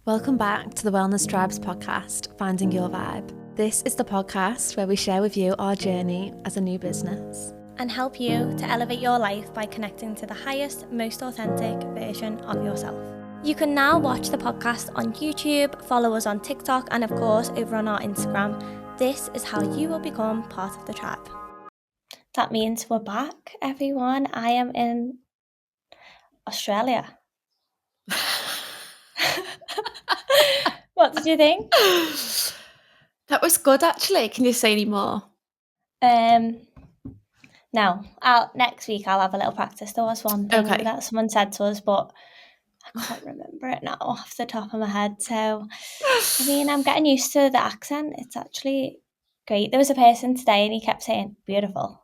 Welcome back to the Wellness Tribes podcast, Finding Your Vibe. This is the podcast where we share with you our journey as a new business and help you to elevate your life by connecting to the highest, most authentic version of yourself. You can now watch the podcast on YouTube, follow us on TikTok, and of course over on our Instagram. This is how you will become part of the tribe. That means we're back, everyone. I am in Australia. What did you think? That was good, actually. Can you say any more? No. Next week I'll have a little practice. There was one thing that someone said to us, but I can't remember it now off the top of my head. So, I mean, I'm getting used to the accent. It's actually great. There was a person today and he kept saying, beautiful.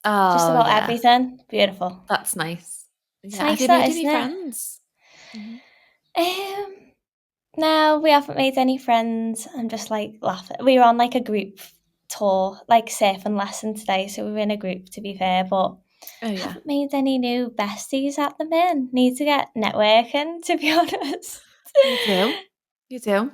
Oh, just about everything. Beautiful. That's nice. It's Yeah. nice, Have you made any friends? Mm-hmm. No, we haven't made any friends. I'm just like laughing. We were on like a group tour, like surfing lesson today. So we were in a group, to be fair, but haven't made any new besties at the minute. Need to get networking, to be honest. You do.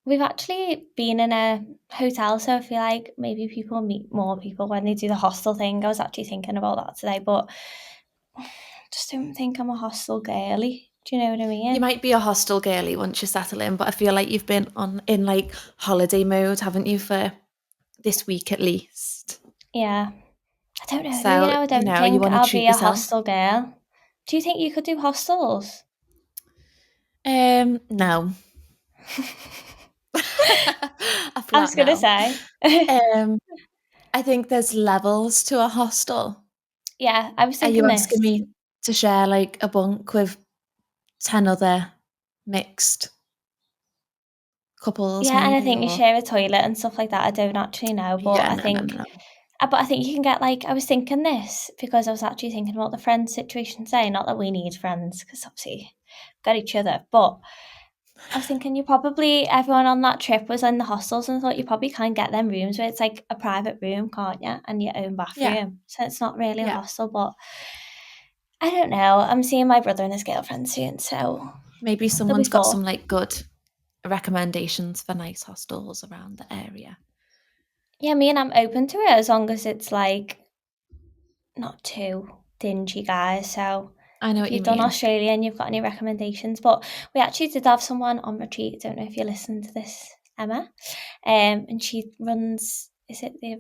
We've actually been in a hotel, so I feel like maybe people meet more people when they do the hostel thing. I was actually thinking about that today, but I just don't think I'm a hostel girly. Do you know what I mean? You might be a hostel girly once you settle in, but I feel like you've been in like holiday mode, haven't you, for this week at least? Yeah. I don't know. So, I don't think I'll be a hostel girl. Do you think you could do hostels? No. I was going to say. I think there's levels to a hostel. Yeah, I was thinking Are you asking me to share like a bunk with 10 other mixed couples? Yeah, and I think you share a toilet and stuff like that. I don't actually know, but I think... No. But I think you can get like, I was thinking this because I was actually thinking about the friends situation today. Not that we need friends because obviously we've got each other, but I was thinking everyone on that trip was in the hostels and I thought you probably can get them rooms where it's like a private room, can't you? And your own bathroom. Yeah. So it's not really a hostel, but I don't know. I'm seeing my brother and his girlfriend soon, so maybe someone's got some like good recommendations for nice hostels around the area. Yeah, I'm open to it as long as it's like not too dingy, guys. So I know if you've done Australia and you've got any recommendations, but we actually did have someone on retreat. I don't know if you listened to this, Emma, and she runs. Is it the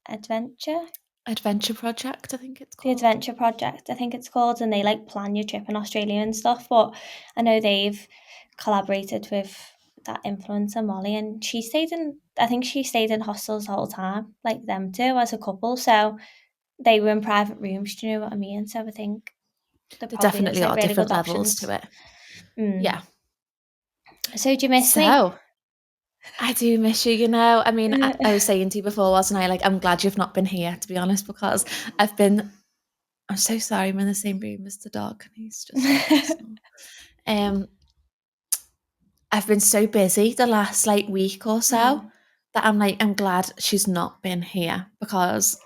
Adventure Project? I think it's called the Adventure Project. I think it's called, and they like plan your trip in Australia and stuff. But I know they've collaborated with that influencer Molly, and I think she stayed in hostels the whole time, like them two as a couple. So they were in private rooms. Do you know what I mean? So I think there definitely are really different levels to it. Yeah. So do you miss me? I do miss you, I mean, I was saying to you before, wasn't I? Like, I'm glad you've not been here, to be honest, because I'm so sorry I'm in the same room as the dog. And he's just I've been so busy the last like week or so that I'm glad she's not been here, because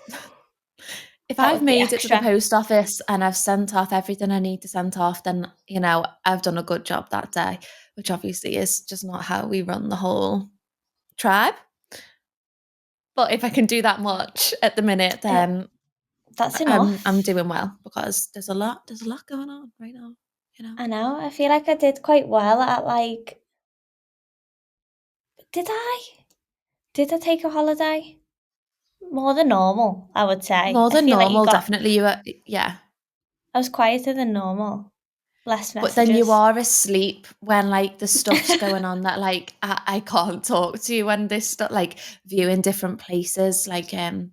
if I've made it to the post office and I've sent off everything I need to send off, then, I've done a good job that day, which obviously is just not how we run the whole tribe. But if I can do that much at the minute, then that's enough. I'm doing well, because there's a lot going on right now, I know. I feel like I did quite well at like... Did I take a holiday? More than normal, I would say. More than normal, definitely. You were, yeah. I was quieter than normal. Less messages. But then you are asleep when like the stuff's going on that like I can't talk to you, when this stuff, like viewing different places. Like I'm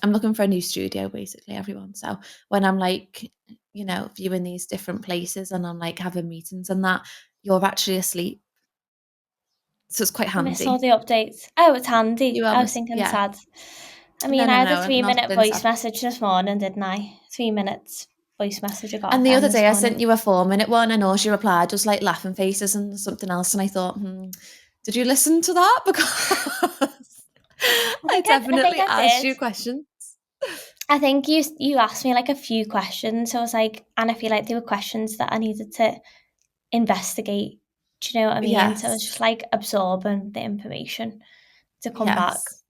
looking for a new studio, basically, everyone. So when I'm like, viewing these different places and I'm like having meetings and that, you're actually asleep. So it's quite handy. I missed all the updates. Oh, it's handy. I was thinking sad. I mean, I had a 3-minute voice message this morning, didn't I? 3 minutes voice message I got. And the other day I sent you a 4-minute one, and all she replied was like laughing faces and something else. And I thought, did you listen to that? Because I definitely asked you questions. I think you asked me like a few questions. So I was like, and I feel like they were questions that I needed to investigate Do you know what I mean? So it's just Yes. like absorbing the information to come back. Yes.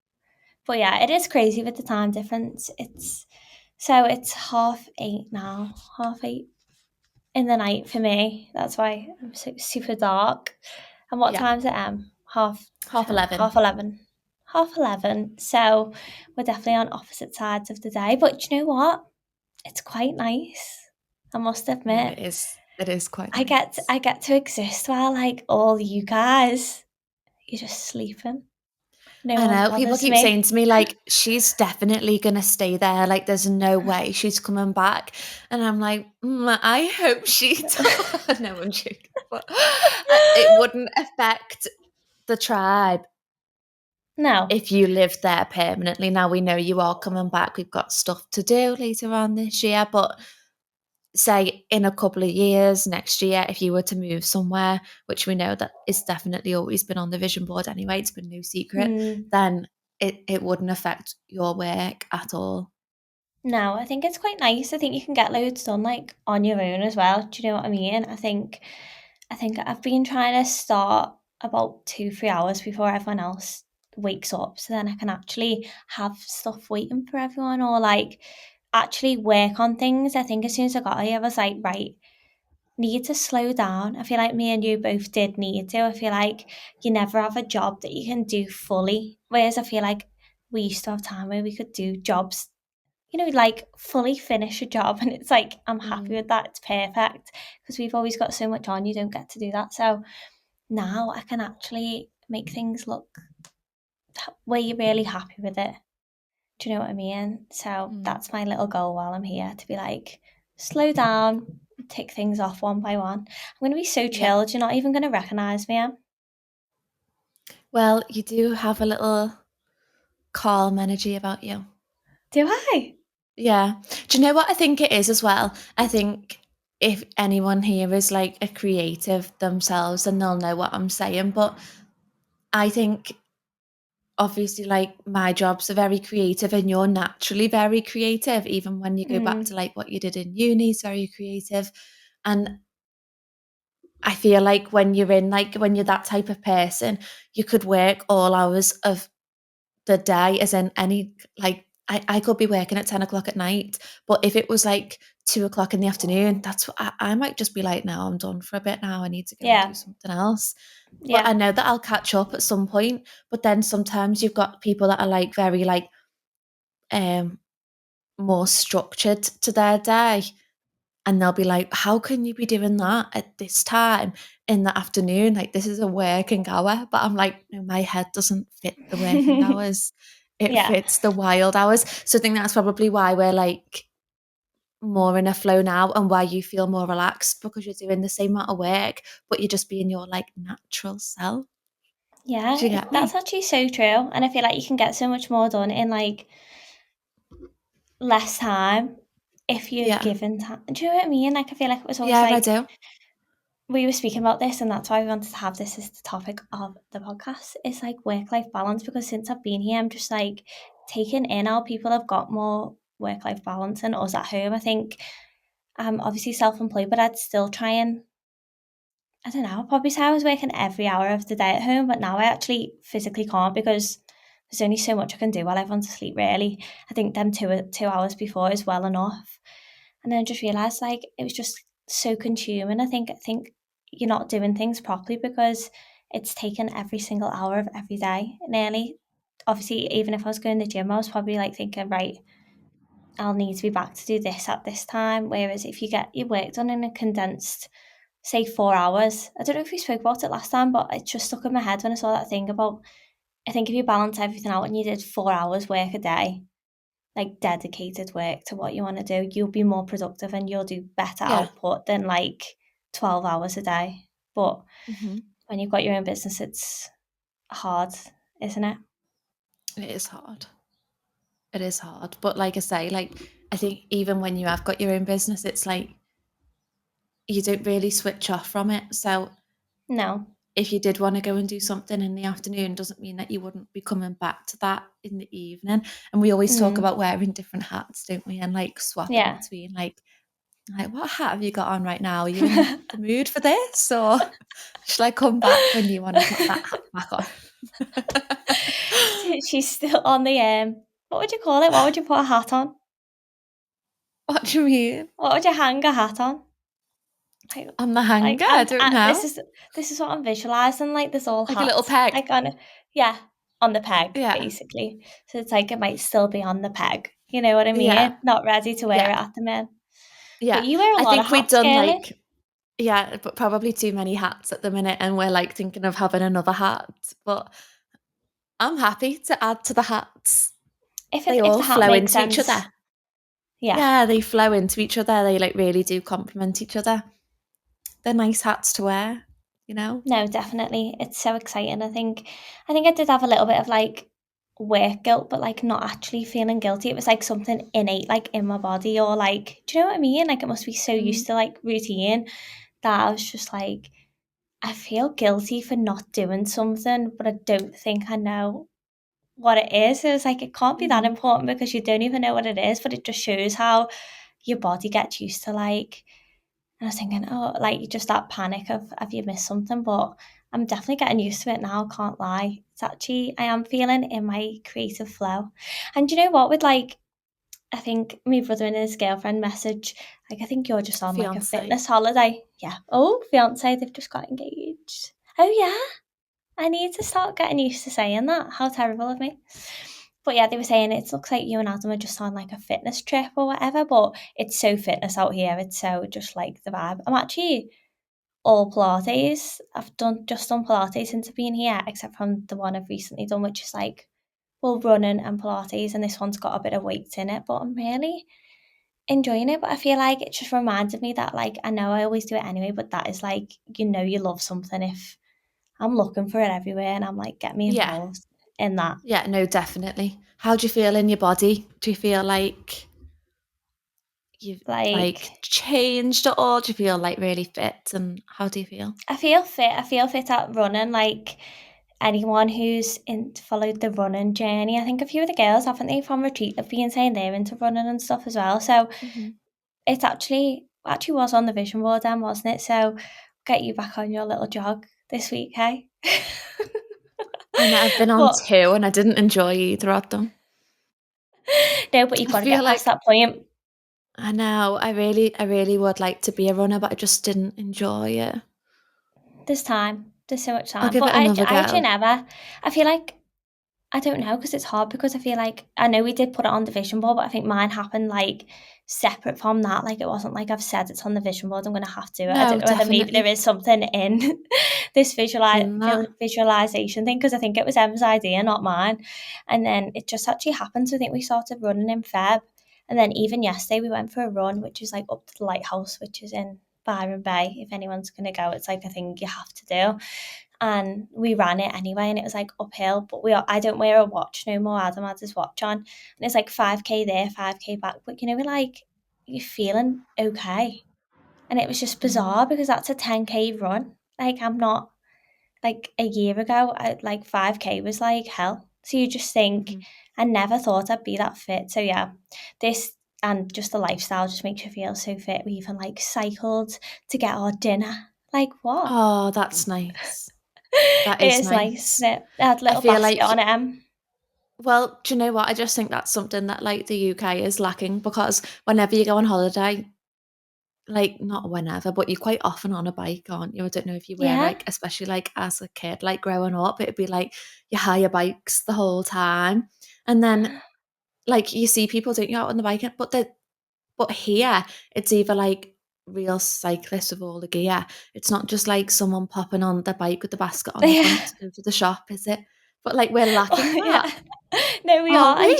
But yeah, it is crazy with the time difference. It's 8:30 now, 8:30 in the night for me. That's why I'm super dark. And what Yeah. time's it? Half 11:30. 11. 11. So we're definitely on opposite sides of the day. But do you know what? It's quite nice. I must No, admit. it is. It is quite I nice. get to exist while like all you guys, you're just sleeping. No I one know. People bothers keep saying me. to me, like, she's definitely going to stay there. Like, there's no way she's coming back. And I'm like, I hope she does. No, I'm joking. But it wouldn't affect the tribe No. if you lived there permanently. Now we know you are coming back. We've got stuff to do later on this year. But say in a couple of years, next year, if you were to move somewhere, which we know that it's definitely always been on the vision board anyway, it's been no secret, Mm. then it wouldn't affect your work at all. No, I think it's quite nice. I think you can get loads done like on your own as well. Do you know what I mean? I think I've been trying to start about 2-3 hours before everyone else wakes up, so then I can actually have stuff waiting for everyone or like actually work on things. I think as soon as I got here, I was like, right, need to slow down. I feel like me and you both did need to. I feel like you never have a job that you can do fully. Whereas I feel like we used to have time where we could do jobs, like fully finish a job. And it's like, I'm happy Mm. with that. It's perfect because we've always got so much on. You don't get to do that. So now I can actually make things look where you're really happy with it. Do you know what I mean? So Mm. that's my little goal while I'm here, to be like, slow down, tick things off one by one. I'm going to be so Yeah. chilled, you're not even going to recognise me. Well, you do have a little calm energy about you. Do I? Yeah. Do you know what I think it is as well? I think if anyone here is like a creative themselves, then they'll know what I'm saying. But I think obviously like my jobs are very creative and you're naturally very creative, even when you go back to like what you did in uni is very creative. And I feel like when you're that type of person, you could work all hours of the day, as in any, like, I could be working at 10 o'clock at night, but if it was like 2 o'clock in the afternoon, that's what I might just be like, no, I'm done for a bit now. I need to go and Yeah. do something else. But Yeah. I know that I'll catch up at some point. But then sometimes you've got people that are like very like um more structured to their day. And they'll be like, how can you be doing that at this time in the afternoon? Like, this is a working hour. But I'm like, no, my head doesn't fit the working hours. It Yeah. fits the wild hours. So I think that's probably why we're like more in a flow now and why you feel more relaxed, because you're doing the same amount of work, but you're just being your like natural self. Yeah. Do you get That's me? actually so true. And I feel like you can get so much more done in like less time if you're Yeah. given time. Do you know what I mean? Like, I feel like it was always Yeah, I like, do. we were speaking about this, and that's why we wanted to have this as the topic of the podcast. It's like work-life balance, because since I've been here, I'm just like taking in how people have got more work-life balance than us at home. I think I'm obviously self-employed, but I'd still try and, I don't know, I'd probably say I was working every hour of the day at home, but now I actually physically can't, because there's only so much I can do while everyone's asleep, really. I think them 2 hours before is well enough. And then I just realised like it was just so consuming. I think you're not doing things properly because it's taken every single hour of every day nearly. Obviously, even if I was going to the gym, I was probably like thinking, right, I'll need to be back to do this at this time. Whereas if you get your work done in a condensed, say 4 hours, I don't know if we spoke about it last time, but it just stuck in my head when I saw that thing about, I think if you balance everything out and you did 4 hours work a day, like dedicated work to what you want to do, you'll be more productive and you'll do better Yeah. output than like 12 hours a day. But Hmm. when you've got your own business, it's hard, isn't it? It is hard. It is hard. But like I say, like, I think even when you have got your own business, it's like you don't really switch off from it. So No. if you did want to go and do something in the afternoon, doesn't mean that you wouldn't be coming back to that in the evening. And we always talk Mm. about wearing different hats, don't we? And like swapping Yeah. between like Like, what hat have you got on right now? Are you in the mood for this? Or should I come back when you want to put that hat back on? She's still on the, what would you call it? What would you put a hat on? What do you mean? What would you hang a hat on? Like, On the hanger? I don't know. This is what I'm visualising, like there's all Like hats. a little peg? Like on the peg, basically. So it's like it might still be on the peg. You know what I mean? Yeah. Not ready to wear it at the minute. Yeah. But you wear a lot of hats, we've done girly. but probably too many hats at the minute, and we're like thinking of having another hat. But I'm happy to add to the hats. They all flow into each other. Yeah, they flow into each other. They like really do complement each other. They're nice hats to wear, you know? No, definitely. It's so exciting. I think I did have a little bit of like work guilt, but like not actually feeling guilty. It was like something innate, like in my body, or like, do you know what I mean? Like it must be so used to like routine that I was just like, I feel guilty for not doing something, but I don't think I know what it is. So it's like, it can't be that important because you don't even know what it is, but it just shows how your body gets used to like, and I was thinking, oh, like just that panic of, have you missed something? But I'm definitely getting used to it now, can't lie. It's actually, I am feeling in my creative flow. And you know what, with like, I think my brother and his girlfriend message, like, I think you're just on like a fitness holiday. Yeah. Oh, fiance, they've just got engaged. Oh yeah. I need to start getting used to saying that. How terrible of me. But yeah, they were saying it looks like you and Adam are just on like a fitness trip or whatever, but it's so fitness out here. It's so just like the vibe. I'm actually all Pilates. I've just done Pilates since I've been here, except from the one I've recently done, which is like, well, running and Pilates, and this one's got a bit of weight in it, but I'm really enjoying it. But I feel like it just reminded me that, like, I know I always do it anyway, but that is like, you know, you love something if I'm looking for it everywhere, and I'm like, get me involved in that. Yeah, no, definitely. How do you feel in your body? Do you feel like you've like changed at all? Do you feel like really fit? And how do you feel? I feel fit. I feel fit at running. Like anyone who's followed the running journey, I think a few of the girls, haven't they, from retreat, have been saying they're into running and stuff as well. So it's actually was on the vision board then, wasn't it? So get you back on your little jog this week, hey? I know, I've been on 2 and I didn't enjoy either of them. No, but you've got to get past that point. I know. I really would like to be a runner, but I just didn't enjoy it. There's time. There's so much time. I'll give it another go. I actually never. I feel like, I don't know, because it's hard, because I feel like, I know we did put it on the vision board, but I think mine happened like separate from that. Like it wasn't like I've said it's on the vision board, I'm going to have to do it. No, I don't know whether definitely. maybe there is something in this visualization thing, because I think it was Emma's idea, not mine. And then it just actually happened. So I think we started running in Feb. And then even yesterday we went for a run, which is like up to the lighthouse, which is in Byron Bay. If anyone's going to go, it's like a thing you have to do. And we ran it anyway, and it was like uphill, but I don't wear a watch no more. Adam had his watch on, and it's like 5k there, 5k back, but you know, like, you're feeling okay. And it was just bizarre because that's a 10k run. Like, I'm not, like, a year ago, like 5k was like hell. So you just think, I never thought I'd be that fit. So yeah, this and just the lifestyle just makes you feel so fit. We even like cycled to get our dinner. Like, what? Oh, that's nice. That is nice. It had a little basket on it. Well, do you know what? I just think that's something that like the UK is lacking, because whenever you go on holiday, like not whenever, but you're quite often on a bike, aren't you? I don't know if you were, like, especially like as a kid, like growing up, it'd be like you hire bikes the whole time, and then like you see people, don't you, out on the bike, but here it's either like real cyclists with all the gear. It's not just like someone popping on their bike with the basket on the front to go to the shop, is it? But like we're lacking that. No, we are. And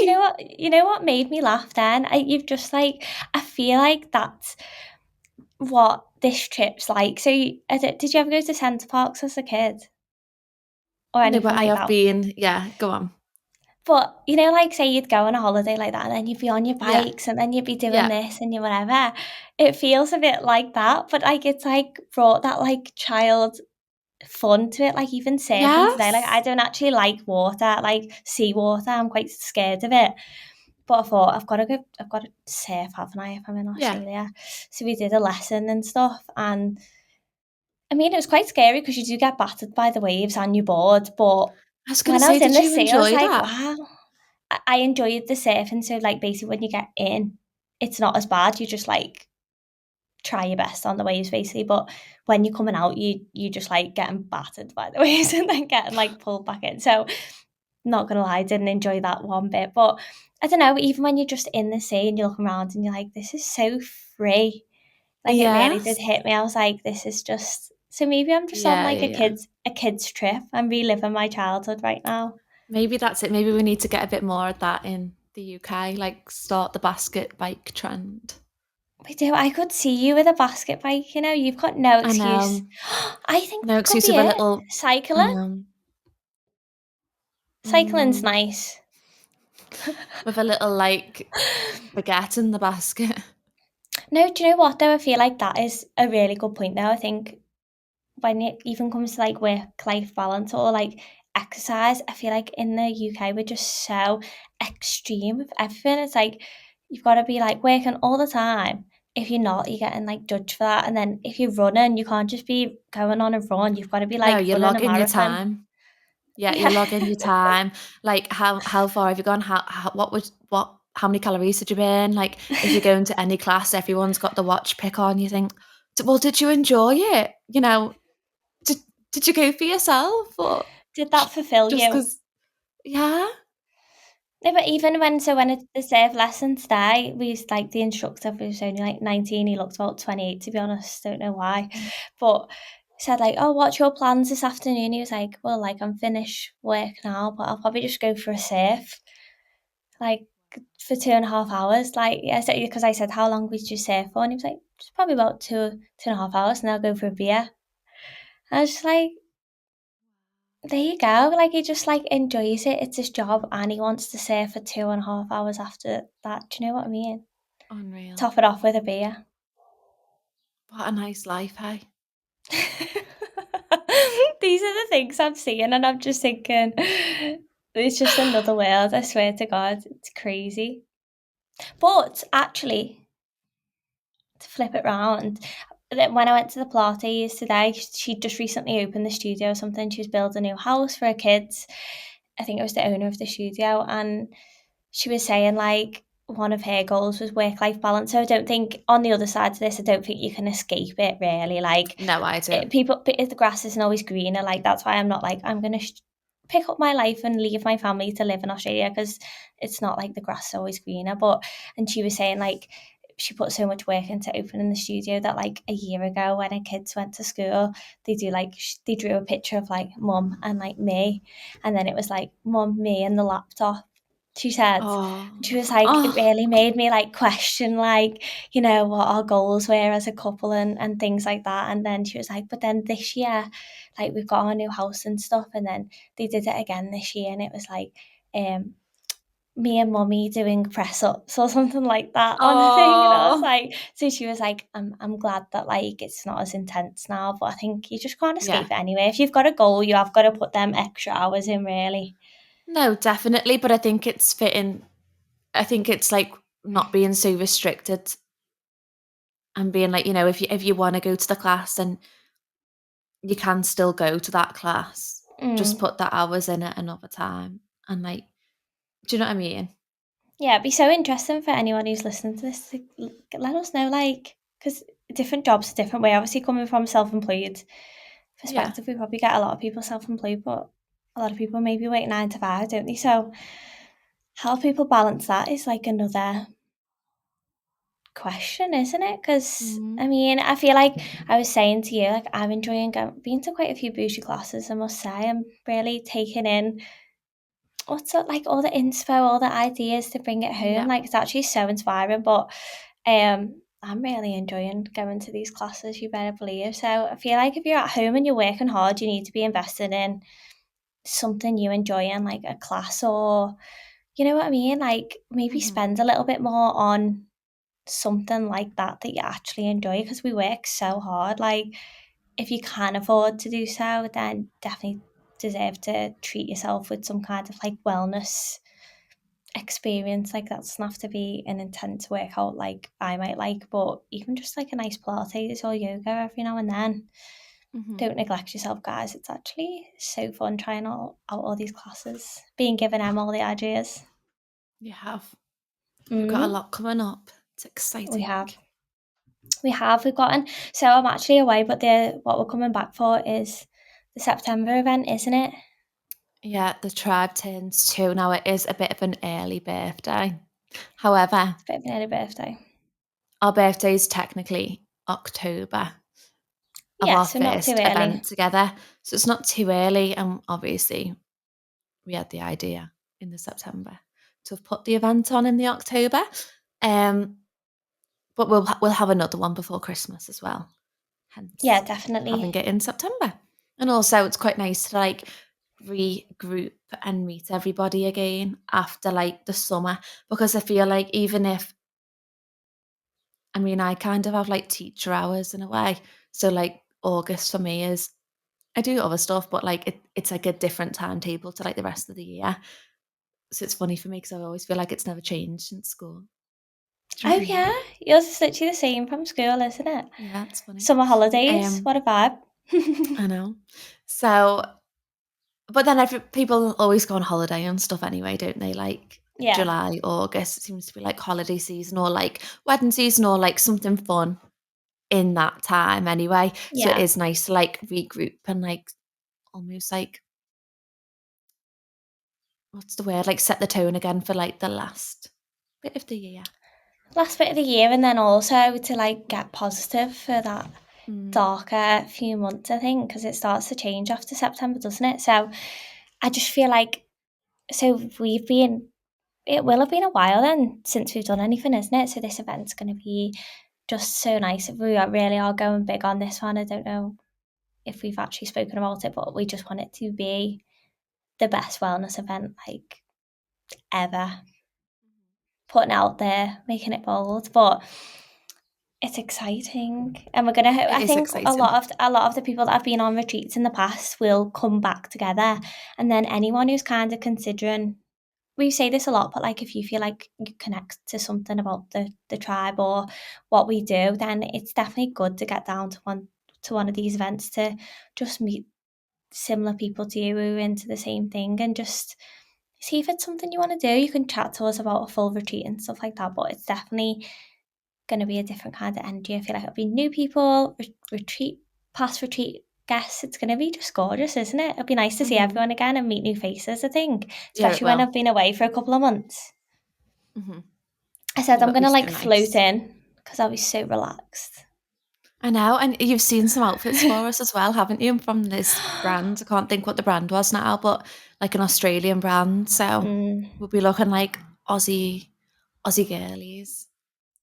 you know what made me laugh then? You've just like, I feel like that's what this trip's like. So did you ever go to Centre Parks as a kid? Or anything No, but I have that? been, yeah, go on. But, you know, like, say you'd go on a holiday like that, and then you'd be on your bikes, and then you'd be doing this and you whatever. It feels a bit like that, but like it's like brought that like child fun to it, like even surfing today. Like, I don't actually like water, like seawater. I'm quite scared of it. But I thought, I've got to surf, haven't I, if I'm in Australia? Yeah. So we did a lesson and stuff, and I mean, it was quite scary because you do get battered by the waves and you're bored, but I was when gonna I was say, in did the you sea, I was enjoy like, that? wow. I enjoyed the surfing, so like basically when you get in, it's not as bad. You just like try your best on the waves basically, but when you're coming out, you just like getting battered by the waves and then getting like pulled back in. So not gonna lie, I didn't enjoy that one bit, but I don't know, even when you're just in the sea and you're looking around and you're like, this is so free. Like it really did Yes. hit me. I was like, this is just, so maybe I'm just on Yeah, like yeah. a kid's trip. I'm reliving my childhood right now. Maybe that's it. Maybe we need to get a bit more of that in the UK, like start the basket bike trend. We do. I could see you with a basket bike, you've got no I excuse. know. I think No that could excuse be of a it. little I Cycling. know. Cycling's Mm, nice. with a little like baguette in the basket. No, do you know what though? I feel like that is a really good point though. I think when it even comes to like work-life balance or like exercise, I feel like in the UK we're just so extreme with everything. It's like you've got to be like working all the time. If you're not, you're getting like judged for that. And then if you're running, you can't just be going on a run. You've got to be No, like you running a log in your marathon. time. Yeah, you Yeah. log in your time. Like how far have you gone? How many calories did you burn? Like if you go into any class, everyone's got the watch pick on. You think, well, did you enjoy it? Did did you go for yourself or Did that fulfill just you? because? Yeah. No, but even when it's the surf lesson today, we used like the instructor was only like 19, he looked about 28 to be honest, don't know why. But he said like, oh, what's your plans this afternoon? He was like, well, like I'm finished work now, but I'll probably just go for a surf. Like for 2.5 hours. Like I said, because I said, how long would you surf for? And he was like, it's probably about 2.5 hours and I'll go for a beer. I was just like, there you go. Like he just like enjoys it. It's his job, and he wants to surf for 2.5 hours after that. Do you know what I mean? Unreal. Top it off with a beer. What a nice life, hey? These are the things I'm seeing, and I'm just thinking, it's just another world. I swear to God, it's crazy. But actually, to flip it round, when I went to the Pilates today, she just recently opened the studio or something. She was building a new house for her kids. I think it was the owner of the studio, and she was saying like one of her goals was work-life balance. So I don't think on the other side of this, I don't think you can escape it really. Like No, I do. the grass isn't always greener. Like that's why I'm not like I'm gonna pick up my life and leave my family to live in Australia, because it's not like the grass is always greener. But and she was saying like she put so much work into opening the studio that like a year ago when her kids went to school, they drew a picture of like mum and like me, and then it was like mum, me and the laptop, she said. Oh, She was like, it oh, really made me like question like, what our goals were as a couple and things like that. And then she was like, but then this year, like we've got our new house and stuff, and then they did it again this year, and it was like me and mummy doing press ups or something like that on the thing. And I was oh. like, so she was like, I'm glad that like it's not as intense now, but I think you just can't escape Yeah. it anyway. If you've got a goal, you have got to put them extra hours in, really. No, definitely. But I think it's fitting. I think it's like not being so restricted and being like, if you want to go to the class and you can still go to that class, just Mm. put the hours in at another time. And like, do you know what I mean? Yeah, it'd be so interesting for anyone who's listening to this to let us know, like, because different jobs a different way. Obviously, coming from self-employed Yeah. perspective, we probably get a lot of people self-employed, but a lot of people maybe work 9 to 5, don't they? So how people balance that is like another question, isn't it? Because Mhm. I mean, I feel like I was saying to you, like I'm enjoying being to quite a few bougie classes. I must say, I'm really taking in what's it like all the inspo, all the ideas to bring it home. Yeah. Like it's actually so inspiring. But I'm really enjoying going to these classes. You better believe. So I feel like if you're at home and you're working hard, you need to be invested in something you enjoy, in like a class, or you know what I mean. Like maybe Mhm. spend a little bit more on something like that you actually enjoy, because we work so hard. Like if you can afford to do so, then definitely deserve to treat yourself with some kind of like wellness experience. Like, that doesn't have to be an intense workout like I might like, but even just like a nice Pilates or yoga every now and then. Don't neglect yourself, guys. It's actually so fun trying out all these classes, being given them all the ideas. You have. We've got a lot coming up. It's exciting. We've gotten, so I'm actually away, but what we're coming back for is the September event, isn't it? Yeah, the tribe turns 2 now. It is a bit of an early birthday. However, It's a bit of an early birthday. Our birthday is technically October of Yeah, our so not too first early. event together. So it's not too early. And obviously, we had the idea in the September to have put the event on in the October. But we'll have another one before Christmas as well. Hence, Yeah, definitely having it in September. And also, it's quite nice to like regroup and meet everybody again after like the summer, because I feel like I kind of have like teacher hours in a way. So like August for me is, I do other stuff, but like it's like a different timetable to like the rest of the year. So it's funny for me because I always feel like it's never changed since school. Oh yeah, yours is literally the same from school, isn't it? Yeah, it's funny. Summer holidays, what a vibe. I know. So, but then people always go on holiday and stuff anyway, don't they? Like July, August, it seems to be like holiday season or like wedding season or like something fun in that time anyway. So it is nice to like regroup and like almost like, what's the word? Like set the tone again for like the last bit of the year. And then also to like get positive for that darker few months, I think, because it starts to change after September, doesn't it? So I just feel like, it will have been a while then since we've done anything, isn't it? So this event's going to be just so nice. We really are going big on this one. I don't know if we've actually spoken about it, but we just want it to be the best wellness event like ever. Putting out there, making it bold, but it's exciting, and we're gonna. I think a lot of the people that have been on retreats in the past will come back together, and then anyone who's kind of considering. We say this a lot, but like if you feel like you connect to something about the tribe or what we do, then it's definitely good to get down to one of these events to just meet similar people to you who are into the same thing and just see if it's something you want to do. You can chat to us about a full retreat and stuff like that, but it's definitely going to be a different kind of energy. I feel like it'll be new people, past retreat guests. It's going to be just gorgeous, isn't it? It'll be nice to see everyone again and meet new faces, I think, especially when I've been away for a couple of months. I said I'm going to like float in because I'll be so relaxed. I know, and you've seen some outfits for us as well, haven't you, from this brand? I can't think what the brand was now, but like an Australian brand. So we'll be looking like Aussie girlies.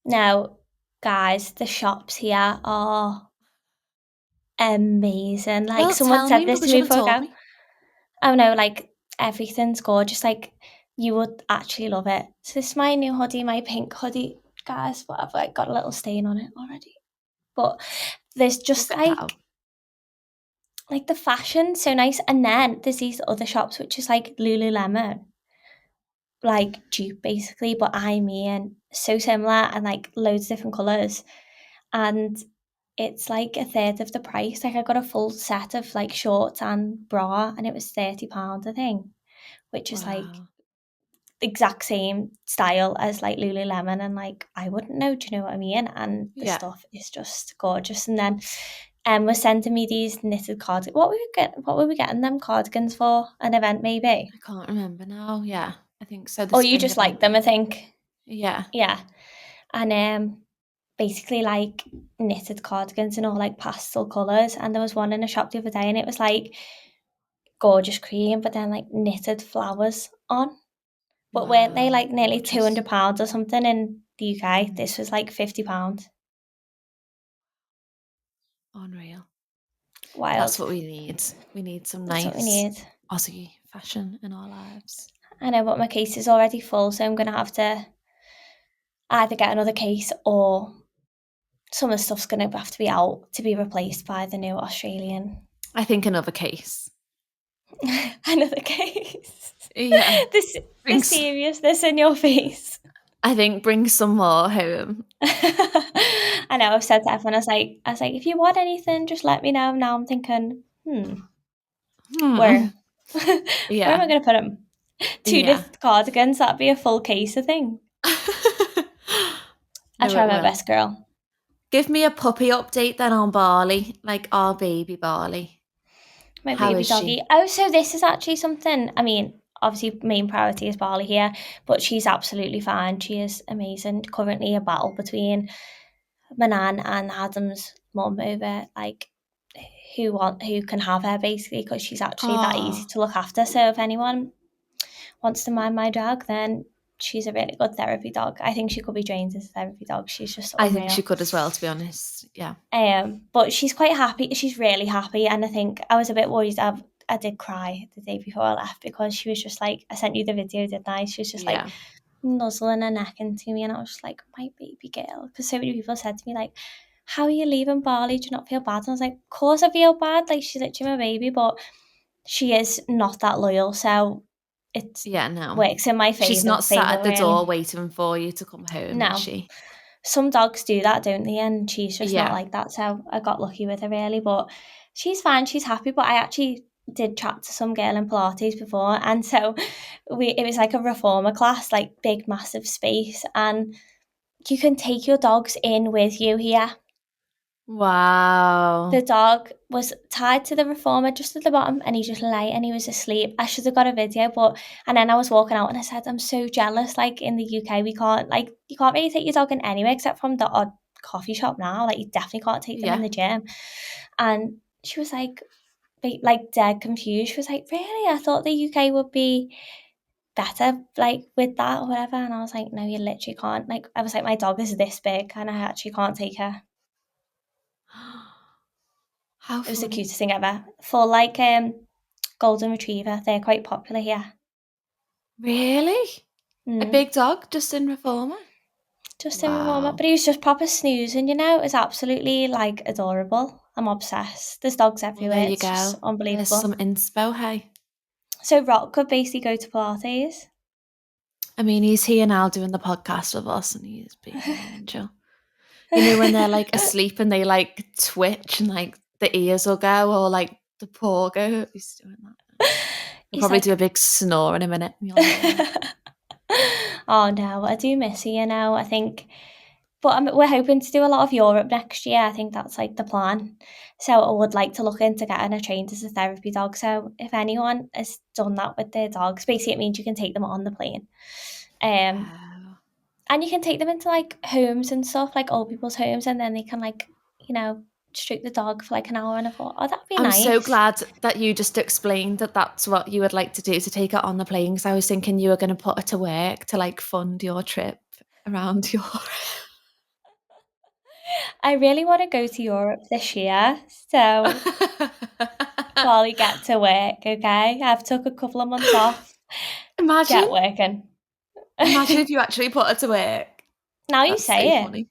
Now, guys, the shops here are amazing. Like, someone said this to me before I go. Oh no, like everything's gorgeous. Like, you would actually love it. So this is my new hoodie, my pink hoodie, guys, but I've like got a little stain on it already. But there's just like the fashion so nice, and then there's these other shops which is like Lululemon, like dupe basically, but and so similar and like loads of different colours, and it's like a third of the price. Like I got a full set of like shorts and bra and it was £30 I think, which is like exact same style as like Lululemon, and like I wouldn't know, do you know what I mean? And the stuff is just gorgeous. And then was sending me these knitted cardigans. What were we getting them cardigans for? An event maybe? I can't remember now. Yeah, I think so. Or you just like them, I think. Yeah. And basically like knitted cardigans in all like pastel colours, and there was one in a shop the other day and it was like gorgeous cream but then like knitted flowers on. But weren't they like nearly £200 or something in the UK? This was like £50. Unreal. Wild. That's what we need. We need some nice Aussie fashion in our lives. I know, but my case is already full, so I'm going to have to either get another case or some of the stuff's going to have to be out to be replaced by the new Australian. I think another case. Another case. Yeah. The seriousness in your face. I think bring some more home. I know, I've said to everyone, I was like, if you want anything, just let me know. Now I'm thinking, where? Where am I going to put them? 2 knit cardigans, that'd be a full case, I think. I'll try my best, girl. Give me a puppy update then on Barley, like our baby Barley. My baby doggy. Oh, so this is actually something, I mean, obviously main priority is Barley here, but she's absolutely fine. She is amazing. Currently a battle between my nan and Adam's mum over like who can have her, basically, because she's actually that easy to look after. So if anyone wants to mind my dog, then she's a really good therapy dog. I think she could be trained as a therapy dog. She's just unreal. I think she could as well, to be honest. Yeah. But she's quite happy. She's really happy, and I think I was a bit worried. I did cry the day before I left because she was just like, I sent you the video, didn't I? She was just like nuzzling her neck into me, and I was just like, my baby girl. Because so many people said to me like, how are you leaving Barley? Do you not feel bad? And I was like, of course I feel bad. Like, she's literally my baby, but she is not that loyal, so it works in my favour. She's not sat at the door waiting for you to come home, is she? Some dogs do that, don't they? And she's just not like that, so I got lucky with her, really. But she's fine, she's happy. But I actually did chat to some girl in Pilates before, and so it was like a reformer class, like big massive space, and you can take your dogs in with you here. Wow. The dog was tied to the reformer just at the bottom, and he just lay and he was asleep. I should have got a video, and then I was walking out and I said, I'm so jealous. Like, in the UK, you can't really take your dog in anywhere except from the odd coffee shop now. Like, you definitely can't take them in the gym. And she was like dead confused. She was like, really? I thought the UK would be better, like, with that or whatever. And I was like, no, you literally can't. Like, I was like, my dog is this big and I actually can't take her. How funny. It was the cutest thing ever. For like golden retriever, they're quite popular here. Really? A big dog just in reformer? Just in reformer. But he was just proper snoozing, you know? It was absolutely like adorable. I'm obsessed. There's dogs everywhere. There you it's go. Just unbelievable. There's some inspo, hey? So Rock could basically go to Pilates. I mean, he's here now doing the podcast with us, and he's being an angel. You know, when they're like asleep and they like twitch and like the ears will go, or like the paw go. He's doing that. He'll probably do a big snore in a minute. Oh no, I do miss you, I think. But we're hoping to do a lot of Europe next year. I think that's like the plan. So I would like to look into getting her trained as a therapy dog. So if anyone has done that with their dogs, basically it means you can take them on the plane. And you can take them into like homes and stuff, like old people's homes, and then they can like, stroke the dog for like an hour and a thought, oh, that'd be nice. I'm so glad that you just explained that that's what you would like to do, to take it on the plane, because I was thinking you were going to put it to work to like fund your trip around Europe. I really want to go to Europe this year, so while you get to work, okay? I've took a couple of months off. Imagine. Get working. Imagine if you actually put it to work. Now you say so it. Funny.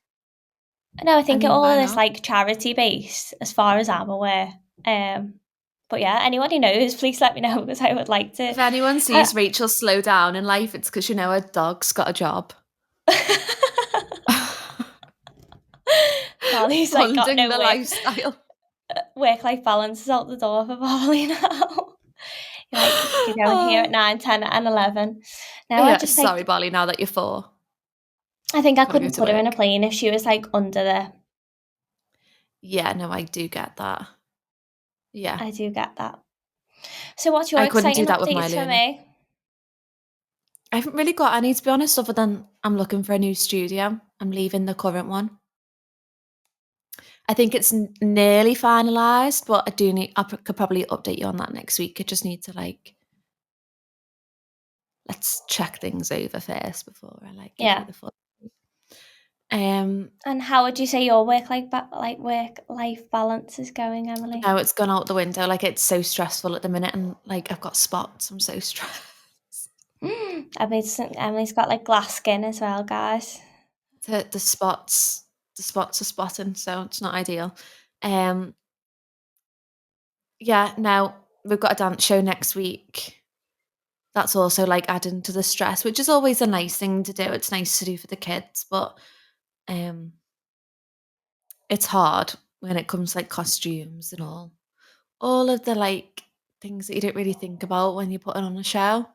No, I think it all is like charity based, as far as I'm aware. But yeah, anyone who knows, please let me know, because I would like to. If anyone sees Rachel slow down in life, it's because her dog's got a job. Barley's like got no the lifestyle. Work-life balance is out the door for Barley now. You're going here at 9, 10 and 11. Now I just sorry, Barley, now that you're 4. I think I couldn't put her in a plane if she was like under the... Yeah, no, I do get that. Yeah. I do get that. So what's your exciting updates for me? I haven't really got any, to be honest, other than I'm looking for a new studio. I'm leaving the current one. I think it's nearly finalised, but I could probably update you on that next week. I just need to let's check things over first before I give you the full. And how would you say your work-life balance is going, Emily? No, it's gone out the window. It's so stressful at the minute, and I've got spots. I'm so stressed. Emily's got glass skin as well, guys. The spots are spotting, so it's not ideal. Yeah, now we've got a dance show next week. that's also like adding to the stress, which is always a nice thing to do. It's nice to do for the kids, but it's hard when it comes to like costumes and all of the like things that you don't really think about when you're putting on a show.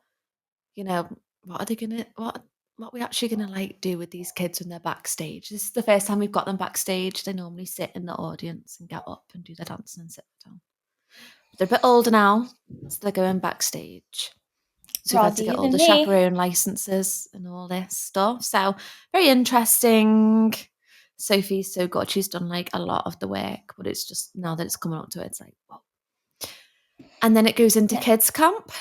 You know, what are they gonna what are we actually gonna like do with these kids when they're backstage? This is the first time we've got them backstage. They normally sit in the audience and get up and do their dancing and sit down. But they're a bit older now, so they're going backstage. So we've had to Rather get you all than the me. chaperone licenses and all this stuff. So very interesting. Sophie's so good. She's done like a lot of the work, but it's just now that it's coming up to it, it's like, whoa. And then it goes into kids camp.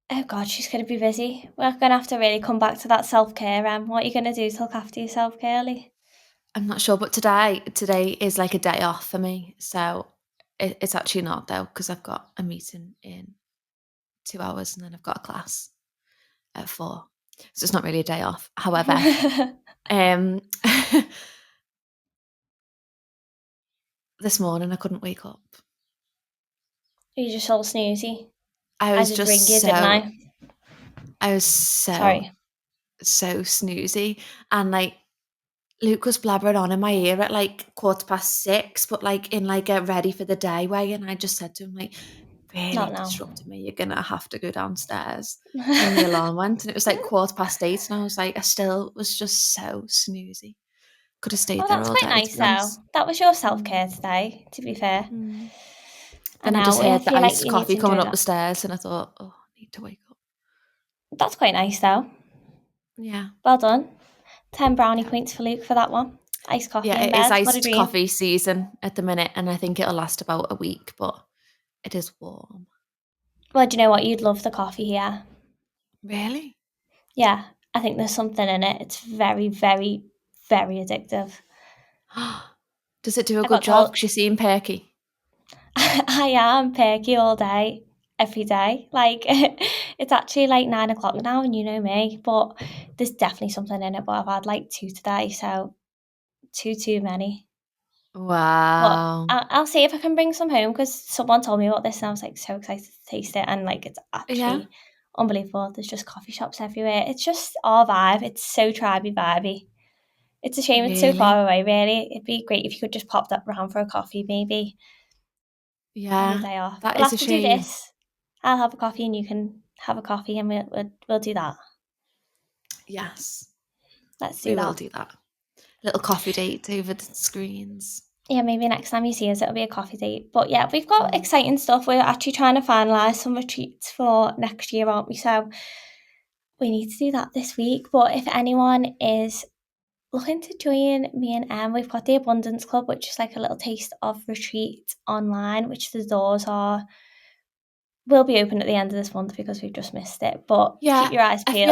Oh God, she's going to be busy. We're going to have to really come back to that self-care. What are you going to do to look after yourself, girly? I'm not sure, but today is like a day off for me. So it's actually not though, because I've got a meeting in 2 hours and then I've got a class at 4. So it's not really a day off. However, this morning I couldn't wake up. You're just all snoozy. I was did just ring you, didn't I was Sorry. so snoozy. And like Luke was blabbering on in my ear at like 6:15, but like in like a ready for the day way. And I just said to him, like, really Not now. disrupted me. You're gonna have to go downstairs. And the alarm went and it was like 8:15. And I was like, I still was just so snoozy. Could have stayed Oh, there that's all quite day. nice To be though. honest. That was your self-care today, to be fair. Mm. And Then I now just I heard the feel like iced you need coffee to coming enjoy up the that. stairs and I thought, oh, I need to wake up. That's quite nice though. Yeah. Well done. 10 brownie points for Luke for that one. Iced coffee Yeah, in it is bed. What a iced dream. coffee season at the minute, and I think it'll last about a week, but it is warm. Well, do you know what? You'd love the coffee here. Really? Yeah, I think there's something in it. It's very, very, very addictive. Does it do a I good got job? told 'Cause you seem perky. I am perky all day, every day. Like, it's actually like 9 o'clock now, and you know me, but there's definitely something in it. But I've had like 2 today, so too many. But Wow. I'll see if I can bring some home because someone told me about this, and I was like so excited to taste it. And like, it's Yeah. actually unbelievable. There's just coffee shops everywhere. It's just our vibe. It's so tribey vibey. It's a shame it's so far away, really. It'd be great if you could just pop that round for a coffee, maybe, on Yeah, your day off. that We'll is have a to do shame. this. I'll have a coffee and you can have a coffee, and we'll do that. Yes, Let's do we will that. do that. Little coffee date over the screens. Yeah, maybe next time you see us, it'll be a coffee date. But yeah, we've got exciting stuff. We're actually trying to finalise some retreats for next year, aren't we? So we need to do that this week. But if anyone is looking to join me and Em, we've got the Abundance Club, which is like a little taste of retreat online, which the doors will be open at the end of this month because we've just missed it. But Yeah, keep your eyes I peeled.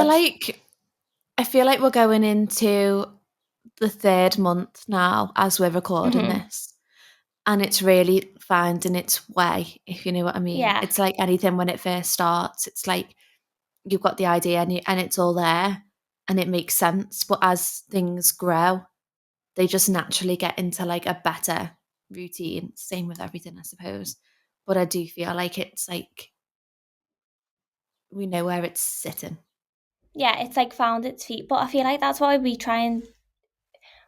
feel like we're going into the 3rd month now as we're recording this. And it's really finding its way, if you know what I mean. Yeah. It's like anything when it first starts. It's like you've got the idea and it's all there and it makes sense. But as things grow, they just naturally get into like a better routine. Same with everything, I suppose. But I do feel like it's like we know where it's sitting. Yeah, it's like found its feet. But I feel like that's why we try and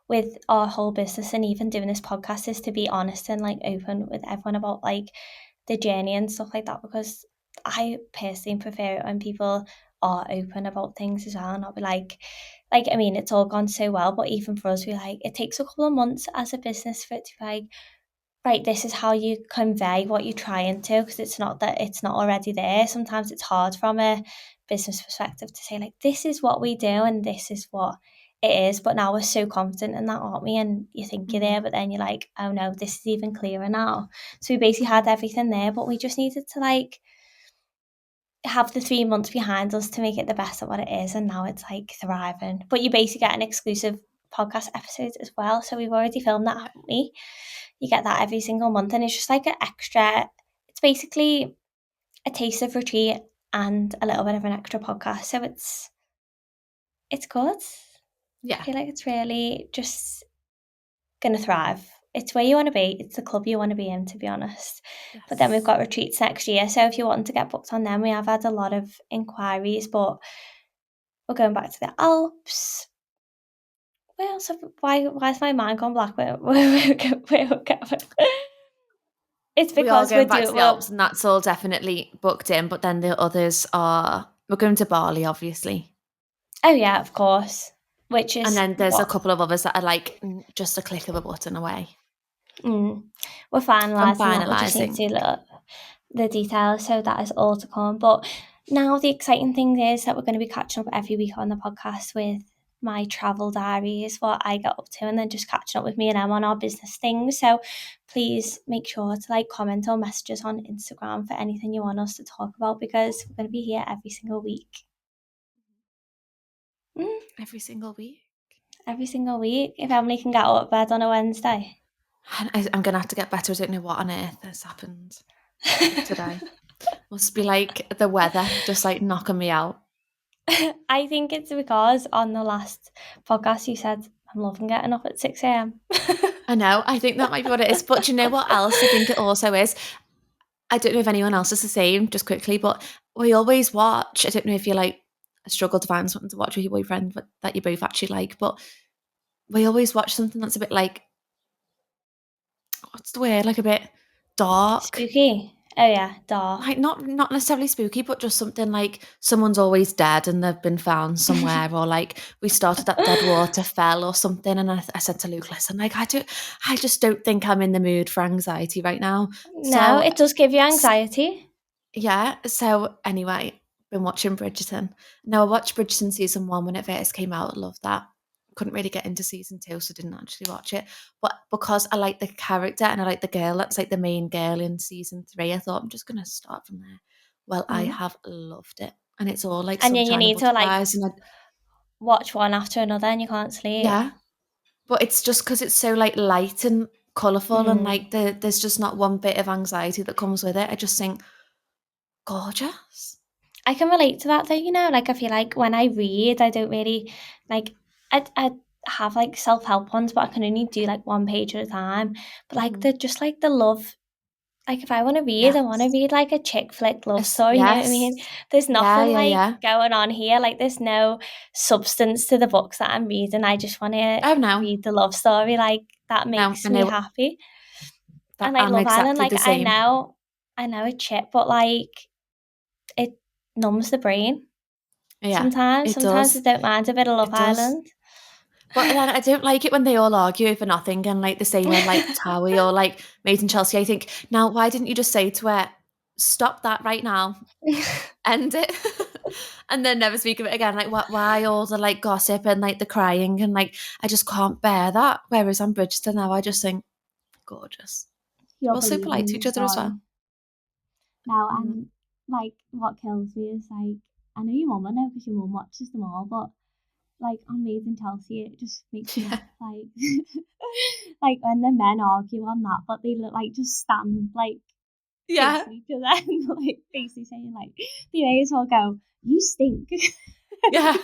with our whole business and even doing this podcast is to be honest and like open with everyone about like the journey and stuff like that, because I personally prefer it when people are open about things as well and not be like I mean, it's all gone so well, but even for us, we like it takes a couple of months as a business for it to be like, right, this is how you convey what you're trying to, because it's not that it's not already there. Sometimes it's hard from a business perspective to say like, this is what we do and this is what it is. But now we're so confident in that, aren't we? And you think you're there, but then you're like, oh no, this is even clearer now. So we basically had everything there, but we just needed to like have the 3 months behind us to make it the best of what it is, and now it's like thriving. But you basically get an exclusive podcast episodes as well, so we've already filmed that, haven't we? You get that every single month, and it's just like an extra, it's basically a taste of retreat and a little bit of an extra podcast, so it's good. Yeah. I feel like it's really just gonna thrive. it's where you want to be. It's the club you want to be in, to be honest. Yes. But then we've got retreats next year. So if you want to get booked on them, we have had a lot of inquiries, but we're going back to the Alps. Where else? Why's my mind gone black? It's We are because going back to the Alps, and that's all definitely booked in. But then the others are, we're going to Bali, obviously. Oh yeah, of course. Which is, and then there's a couple of others that are like just a click of a button away. We're finalising that. We just need to look the details, so that is all to come. But now the exciting thing is that we're going to be catching up every week on the podcast with my travel diaries, what I get up to, and then just catching up with me and Em on our business things. So please make sure to comment or message us on Instagram for anything you want us to talk about, because we're going to be here every single week. Every single week? Every single week. If Emily can get out of bed on a Wednesday. I'm going to have to get better. I don't know what on earth has happened today. Must be the weather just knocking me out. I think it's because on the last podcast you said, I'm loving getting up at 6 a.m. I know. I think that might be what it is. But you know what else I think it also is? I don't know if anyone else is the same, just quickly, but we always watch. I don't know if you struggle to find something to watch with your boyfriend that you both actually like, but we always watch something that's a bit what's the word? A bit dark. Spooky. Oh yeah, dark. Not necessarily spooky, but just something someone's always dead and they've been found somewhere, or we started at Deadwater Fell or something. And I said to Luke, listen, I just don't think I'm in the mood for anxiety right now. No, it does give you anxiety. Yeah. So anyway, been watching Bridgerton. Now I watched Bridgerton season 1 when it first came out. I loved that. Couldn't really get into season 2, so didn't actually watch it. But because I like the character and I like the girl that's the main girl in season 3, I thought I'm just gonna start from there. Well, I have loved it, and it's all and then you need to watch one after another, and you can't sleep. Yeah, but it's just because it's so light and colourful, and there's just not one bit of anxiety that comes with it. I just think gorgeous. I can relate to that though. I feel when I read, I don't really I have self-help ones, but I can only do one page at a time. But they're just the love. If I want to read, I want to read a chick flick love story. Yes. You know what I mean? There's nothing going on here. There's no substance to the books that I'm reading. I just want to read the love story. That makes me happy. And I love Island. I know it's shit, but it numbs the brain. Yeah, sometimes I don't mind a bit of Love Island. But then I don't like it when they all argue over nothing, and the same with Towie or Made in Chelsea. I think, now why didn't you just say to her, stop that right now, end it, and then never speak of it again? Why all the gossip and the crying, and I just can't bear that. Whereas on Bridgerton now, I just think gorgeous. We're so polite to each other as well. Now, and what kills me is I know your mum, I know because your mum watches them all, but on Made in Chelsea, it just makes me laugh. When the men argue on that, but they look just stand yeah, each other, and basically saying they may as well go, you stink. Yeah.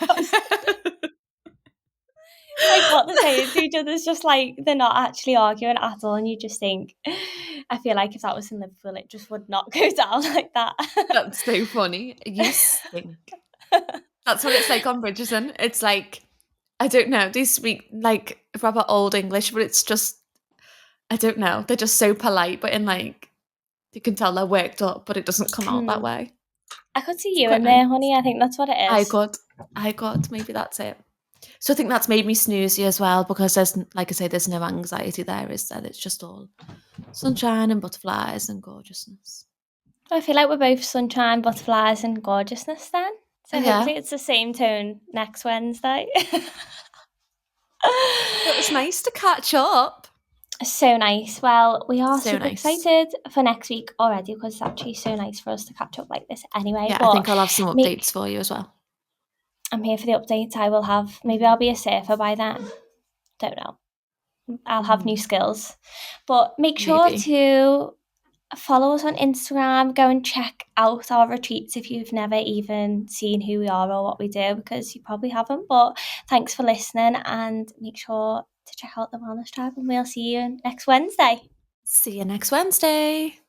What they're saying to each other is just they're not actually arguing at all, and you just think, I feel if that was in Liverpool, it just would not go down like that. That's so funny. You stink. That's what it's on Bridgerton. It's I don't know, they speak proper old English, but it's just, I don't know, they're just so polite, but in you can tell they're worked up, but it doesn't come out that way. I could see you in there, honey. I think that's what it is. I could. Maybe that's it. So I think that's made me snoozy as well, because there's, I say, there's no anxiety there, is there? It's just all sunshine and butterflies and gorgeousness. I feel we're both sunshine, butterflies and gorgeousness then. So hopefully it's the same tone next Wednesday. It was nice to catch up. So nice. Well, we are super excited for next week already, because it's actually so nice for us to catch up like this anyway. Yeah, I think I'll have some updates for you as well. I'm here for the updates. I will have, maybe I'll be a surfer by then. Don't know. I'll have new skills. But make sure to follow us on Instagram. Go and check out our retreats if you've never even seen who we are or what we do, because you probably haven't. But thanks for listening, and make sure to check out the Wellness Tribe, and we'll see you next Wednesday. See you next Wednesday.